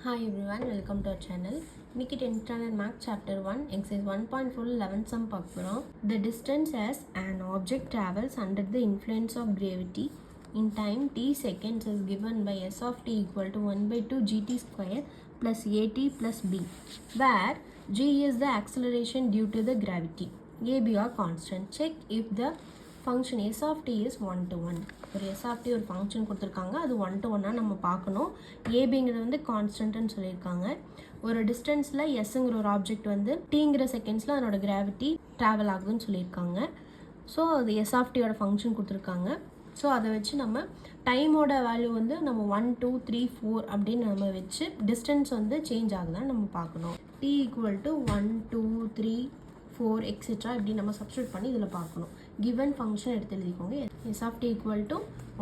Hi everyone, welcome to our channel. இன்னைக்கு 10th standard math chapter 1 exercise 1.4 11th sum பார்க்கிறோம். The distance as an object travels under the influence of gravity in time t seconds is given by s of t equal to 1 by 2 gt square plus at plus b, where g is the acceleration due to the gravity, a b are constant. Check if the function s of t is 1 to 1. ஒரு s of t ஒரு function கொடுத்துருக்காங்க, அது 1 to 1 நம்ம பார்க்கணும். ஏபிங்கிறது வந்து கான்ஸ்டன்ட்னு சொல்லியிருக்காங்க. ஒரு டிஸ்டன்ஸில் எஸ்ங்கிற ஒரு ஆப்ஜெக்ட் வந்து டீங்கிற செகண்ட்ஸில் அதனோட கிராவிட்டி ட்ராவல் ஆகுதுன்னு சொல்லியிருக்காங்க. ஸோ அது s of t ஓட ஃபங்க்ஷன் கொடுத்துருக்காங்க. ஸோ அதை வச்சு நம்ம டைமோட வேல்யூ வந்து நம்ம 1 2 3 4 அப்படின்னு நம்ம வச்சு டிஸ்டன்ஸ் வந்து சேஞ்ச் ஆகுதான்னு நம்ம பார்க்கணும். t ஈக்குவல் டு 1 2 3 4 எக்ஸெட்ரா இப்படி நம்ம சப்ஸ்டியூட் பண்ணி இதில் பார்க்கணும். கிவன் ஃபங்க்ஷன் எடுத்து எழுதிக்கோங்க. s of t equal to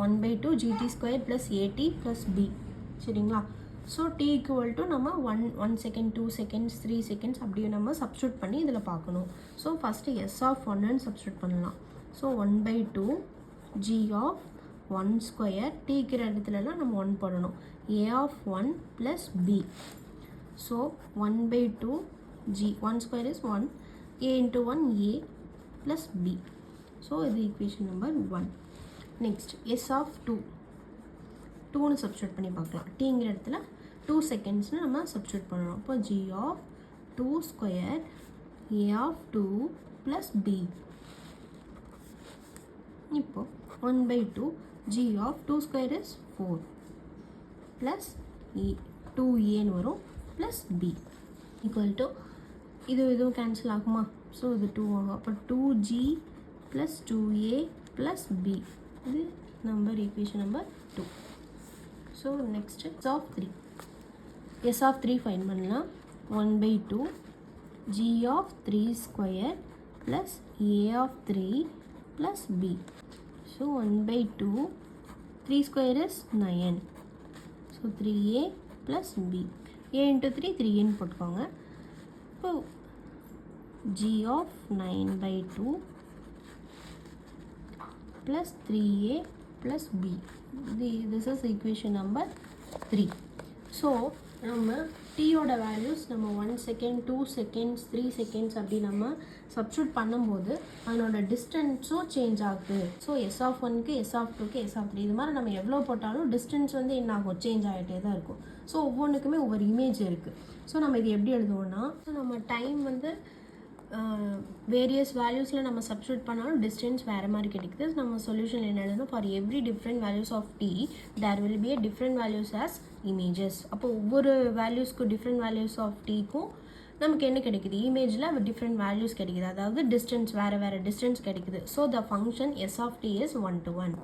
1 by 2 gt square plus at plus b, சரிங்களா? ஸோ t ஈக்குவல் டு நம்ம 1 செகண்ட் 2 செகண்ட்ஸ் 3 செகண்ட்ஸ் அப்படியே நம்ம சப்ஸ்டியூட் பண்ணி இதில் பார்க்கணும். ஸோ ஃபஸ்ட்டு s of 1ன்னு சப்ஸ்டியூட் பண்ணலாம். So 1 by 2 g of 1 square tங்கிற இடத்துலலாம் நம்ம 1 போடணும். a of 1 plus b. So 1 by 2 g 1 square is 1, a into 1 a plus b. So இது equation number 1. Next s of 2 2னு substitute பண்ணி பார்க்கலாம். tங்கிற இடத்துல 2 secondsனு நம்ம substitute பண்ணணும். இப்போ g of 2 square a of 2 plus b. இப்போ 1 by 2 g of 2 square is 4 plus e 2a வரும் plus b equal to இதுவும் கேன்சல் ஆகுமா? ஸோ இது 2 ஆகும். அப்போ 2g plus 2a plus b, இது equation number 2. So next s of 3. s of 3 fine பண்ணலாம். 1 by 2 g of 3 square plus a of 3 plus b. So 1 by 2 3 square is 9. So 3a plus b. a into 3 3a போட்டுக்கோங்க. இப்போ g of 9 by 2 plus 3a plus b. This is equation number 3. So நம்ம t ஓட values நம்ம 1 second 2 seconds 3 seconds அப்படி நம்ம substitute பண்ணும்போது அதனோட டிஸ்டன்ஸும் change ஆகுது. ஸோ s of 1க்கு s of 2க்கு s of 3 இது மாதிரி நம்ம எவ்வளோ போட்டாலும் டிஸ்டன்ஸ் வந்து என்ன ஆகும், சேஞ்ச் ஆகிட்டே தான் இருக்கும். ஸோ ஒவ்வொன்றுக்குமே ஒவ்வொரு இமேஜ் இருக்குது. ஸோ நம்ம இது எப்படி எழுதுவோம்னா, ஸோ நம்ம டைம் வந்து வேரியஸ் வேல்யூஸில் நம்ம சப்ஸ்டியூட் பண்ணாலும் டிஸ்டன்ஸ் வேறு மாதிரி கிடைக்குது. நம்ம சொல்யூஷன் என்ன எழுதணும், for every different values of t there will be a different values as images. அப்போ ஒவ்வொரு வேல்யூஸ்க்கும் டிஃப்ரெண்ட் வேல்யூஸ் ஆஃப் tக்கும் நமக்கு என்ன கிடைக்குது, இமேஜில் டிஃப்ரெண்ட் வேல்யூஸ் கிடைக்குது, அதாவது டிஸ்டன்ஸ் வேறு டிஸ்டன்ஸ் கிடைக்குது. So the function s of t is 1 to 1.